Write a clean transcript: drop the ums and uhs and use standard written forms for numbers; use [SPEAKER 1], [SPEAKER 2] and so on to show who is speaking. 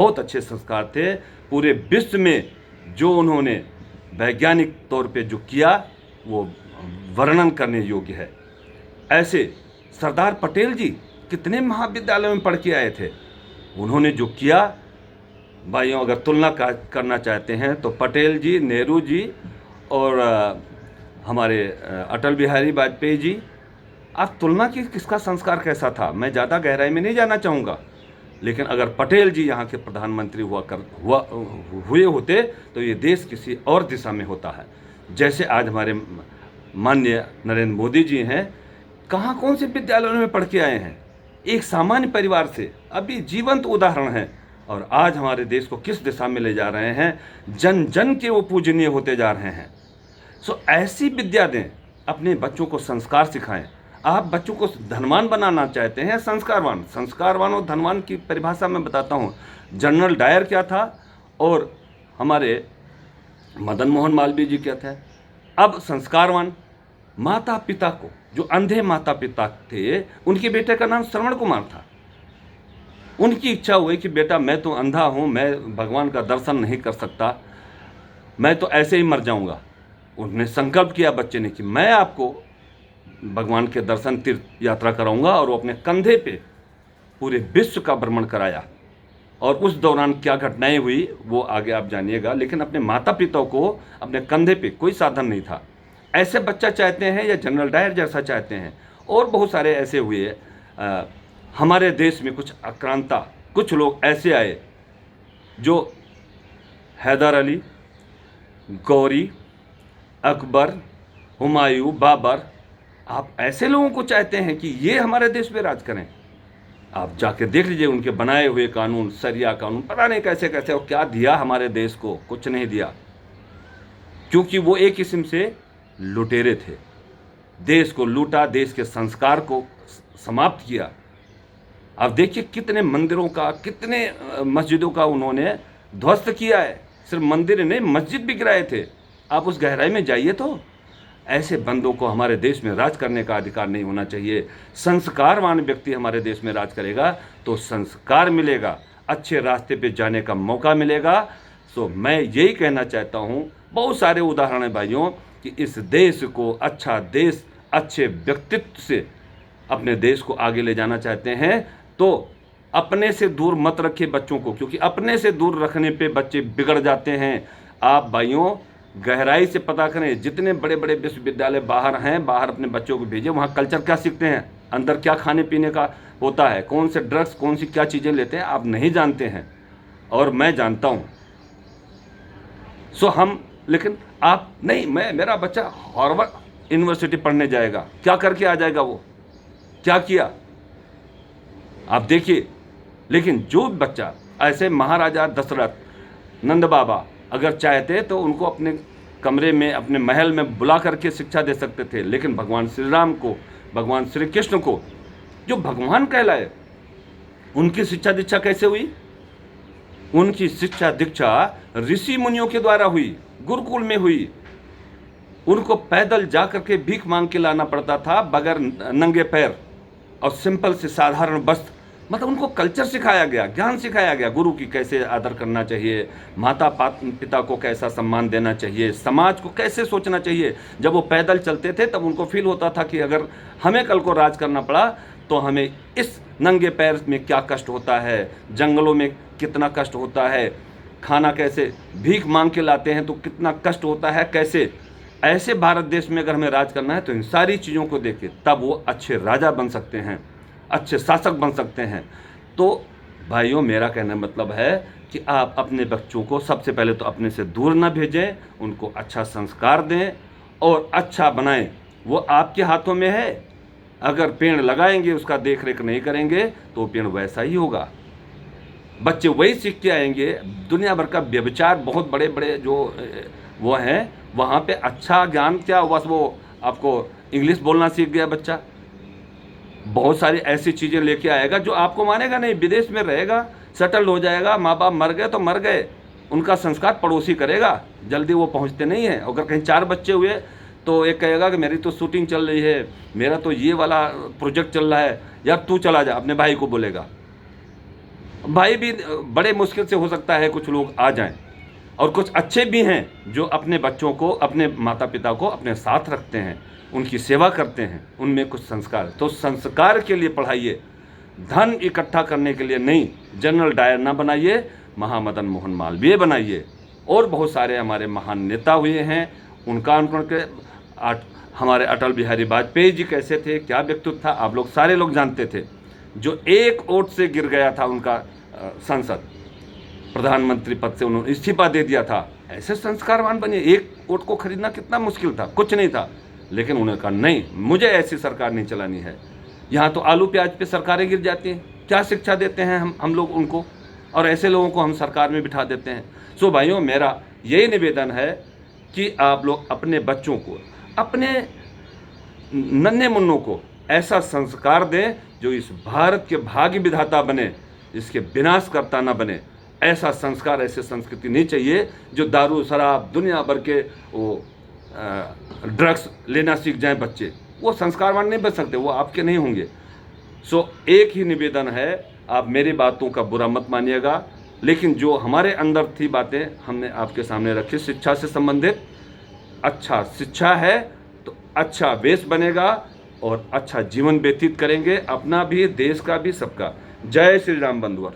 [SPEAKER 1] बहुत अच्छे संस्कार थे। पूरे विश्व में जो उन्होंने वैज्ञानिक तौर पे जो किया वो वर्णन करने योग्य है। ऐसे सरदार पटेल जी कितने महाविद्यालयों में पढ़ के आए थे। उन्होंने जो किया, भाइयों अगर तुलना करना चाहते हैं तो पटेल जी, नेहरू जी और हमारे अटल बिहारी वाजपेयी जी, आप तुलना की किसका संस्कार कैसा था। मैं ज़्यादा गहराई में नहीं जाना चाहूँगा, लेकिन अगर पटेल जी यहाँ के प्रधानमंत्री हुए होते तो ये देश किसी और दिशा में होता है। जैसे आज हमारे माननीय नरेंद्र मोदी जी हैं, कहाँ कौन से विद्यालयों में पढ़ के आए हैं, एक सामान्य परिवार से, अभी जीवंत उदाहरण हैं, और आज हमारे देश को किस दिशा में ले जा रहे हैं, जन जन के वो पूजनीय होते जा रहे हैं। सो ऐसी विद्या दें, अपने बच्चों को संस्कार सिखाएं। आप बच्चों को धनवान बनाना चाहते हैं, संस्कारवान और धनवान की परिभाषा मैं बताता हूँ। जनरल डायर क्या था और हमारे मदन मोहन मालवीय जी क्या थे। अब संस्कारवान, माता पिता को, जो अंधे माता पिता थे, उनके बेटे का नाम श्रवण कुमार था। उनकी इच्छा हुई कि बेटा मैं तो अंधा हूँ, मैं भगवान का दर्शन नहीं कर सकता, मैं तो ऐसे ही मर जाऊँगा। उन्होंने संकल्प किया बच्चे ने कि मैं आपको भगवान के दर्शन तीर्थ यात्रा कराऊंगा, और वो अपने कंधे पे पूरे विश्व का भ्रमण कराया। और उस दौरान क्या घटनाएं हुई वो आगे आप जानिएगा, लेकिन अपने माता पिता को अपने कंधे पे, कोई साधन नहीं था, ऐसे बच्चा चाहते हैं या जनरल डायर जैसा चाहते हैं। और बहुत सारे ऐसे हुए। हमारे देश में कुछ आक्रांता, कुछ लोग ऐसे आए जो हैदर अली, गौरी, अकबर, हुमायूं, बाबर, आप ऐसे लोगों को चाहते हैं कि ये हमारे देश पे राज करें। आप जाके देख लीजिए उनके बनाए हुए कानून, सरिया कानून, पता नहीं कैसे कैसे, और क्या दिया हमारे देश को, कुछ नहीं दिया, क्योंकि वो एक किस्म से लुटेरे थे। देश को लूटा, देश के संस्कार को समाप्त किया। आप देखिए कितने मंदिरों का, कितने मस्जिदों का उन्होंने ध्वस्त किया है। सिर्फ मंदिर नहीं, मस्जिद भी गिराए थे। आप उस गहराई में जाइए तो ऐसे बंदों को हमारे देश में राज करने का अधिकार नहीं होना चाहिए। संस्कारवान व्यक्ति हमारे देश में राज करेगा तो संस्कार मिलेगा, अच्छे रास्ते पे जाने का मौका मिलेगा। सो मैं यही कहना चाहता हूँ, बहुत सारे उदाहरण हैं भाइयों, कि इस देश को अच्छा देश, अच्छे व्यक्तित्व से अपने देश को आगे ले जाना चाहते हैं तो अपने से दूर मत रखिए बच्चों को, क्योंकि अपने से दूर रखने पे बच्चे बिगड़ जाते हैं। आप भाइयों गहराई से पता करें, जितने बड़े बड़े विश्वविद्यालय बाहर हैं, बाहर अपने बच्चों को भेजें, वहाँ कल्चर क्या सीखते हैं, अंदर क्या खाने पीने का होता है, कौन से ड्रग्स, कौन सी क्या चीज़ें लेते हैं, आप नहीं जानते हैं और मैं जानता हूँ। सो हम, लेकिन आप नहीं, मेरा बच्चा हार्वर्ड यूनिवर्सिटी पढ़ने जाएगा, क्या करके आ जाएगा, वो क्या किया आप देखिए। लेकिन जो बच्चा, ऐसे महाराजा दशरथ, नंद बाबा अगर चाहते तो उनको अपने कमरे में, अपने महल में बुला करके शिक्षा दे सकते थे, लेकिन भगवान श्री राम को, भगवान श्री कृष्ण को, जो भगवान कहलाए, उनकी शिक्षा दीक्षा कैसे हुई? उनकी शिक्षा दीक्षा ऋषि मुनियों के द्वारा हुई, गुरुकुल में हुई। उनको पैदल जा करके भीख मांग के लाना पड़ता था, बगैर नंगे पैर और सिंपल से साधारण वस्त्र। मतलब उनको कल्चर सिखाया गया, ज्ञान सिखाया गया, गुरु की कैसे आदर करना चाहिए, माता पिता को कैसा सम्मान देना चाहिए, समाज को कैसे सोचना चाहिए। जब वो पैदल चलते थे तब उनको फील होता था कि अगर हमें कल को राज करना पड़ा तो हमें इस नंगे पैर में क्या कष्ट होता है, जंगलों में कितना कष्ट होता है, खाना कैसे भीख मांग के लाते हैं तो कितना कष्ट होता है, कैसे। ऐसे भारत देश में अगर हमें राज करना है तो इन सारी चीज़ों को देख के तब वो अच्छे राजा बन सकते हैं, अच्छे शासक बन सकते हैं। तो भाइयों मेरा कहने का मतलब है कि आप अपने बच्चों को सबसे पहले तो अपने से दूर ना भेजें, उनको अच्छा संस्कार दें और अच्छा बनाएं। वो आपके हाथों में है। अगर पेड़ लगाएंगे, उसका देख रेख नहीं करेंगे तो पेड़ वैसा ही होगा, बच्चे वही सीख के आएंगे। दुनिया भर का व्यभिचार, बहुत बड़े बड़े जो वो हैं, वहाँ पे अच्छा ज्ञान क्या, बस वो आपको इंग्लिश बोलना सीख गया बच्चा, बहुत सारी ऐसी चीज़ें लेके आएगा जो आपको मानेगा नहीं। विदेश में रहेगा, सेटल हो जाएगा, माँ बाप मर गए तो मर गए, उनका संस्कार पड़ोसी करेगा, जल्दी वो पहुँचते नहीं हैं। अगर कहीं 4 बच्चे हुए तो एक कहेगा कि मेरी तो शूटिंग चल रही है, मेरा तो ये वाला प्रोजेक्ट चल रहा है, यार तू चला जा, अपने भाई को बोलेगा। भाई भी बड़े मुश्किल से हो सकता है कुछ लोग आ जाएं, और कुछ अच्छे भी हैं जो अपने बच्चों को, अपने माता पिता को अपने साथ रखते हैं, उनकी सेवा करते हैं, उनमें कुछ संस्कार। तो संस्कार के लिए पढ़ाइए, धन इकट्ठा करने के लिए नहीं। जनरल डायर ना बनाइए, महामदन मोहन मालवीय बनाइए। और बहुत सारे हमारे महान नेता हुए हैं, उनका अनुकरण के। हमारे अटल बिहारी वाजपेयी जी कैसे थे, क्या व्यक्तित्व था, आप लोग सारे लोग जानते थे। जो एक वोट से गिर गया था उनका संसद, प्रधानमंत्री पद से उन्होंने इस्तीफा दे दिया था। ऐसे संस्कारवान बनिए। एक वोट को खरीदना कितना मुश्किल था, कुछ नहीं था। लेकिन उन्होंने कहा नहीं, मुझे ऐसी सरकार नहीं चलानी है। यहाँ तो आलू प्याज पे सरकारें गिर जाती हैं। क्या शिक्षा देते हैं हम लोग उनको, और ऐसे लोगों को हम सरकार में बिठा देते हैं। सो भाइयों, मेरा यही निवेदन है कि आप लोग अपने बच्चों को, अपने नन्हे मुन्नों को ऐसा संस्कार दें जो इस भारत के भाग्य विधाता बने, इसके विनाशकर्ता न बने। ऐसा संस्कार, ऐसे संस्कृति नहीं चाहिए जो दारू शराब दुनिया भर के वो ड्रग्स लेना सीख जाएं बच्चे। वो संस्कारवान नहीं बन सकते, वो आपके नहीं होंगे। सो एक ही निवेदन है, आप मेरी बातों का बुरा मत मानिएगा, लेकिन जो हमारे अंदर थी बातें हमने आपके सामने रखी। शिक्षा से संबंधित अच्छा शिक्षा है तो अच्छा वेश बनेगा और अच्छा जीवन व्यतीत करेंगे, अपना भी, देश का भी, सबका। जय श्री राम बंधुवर।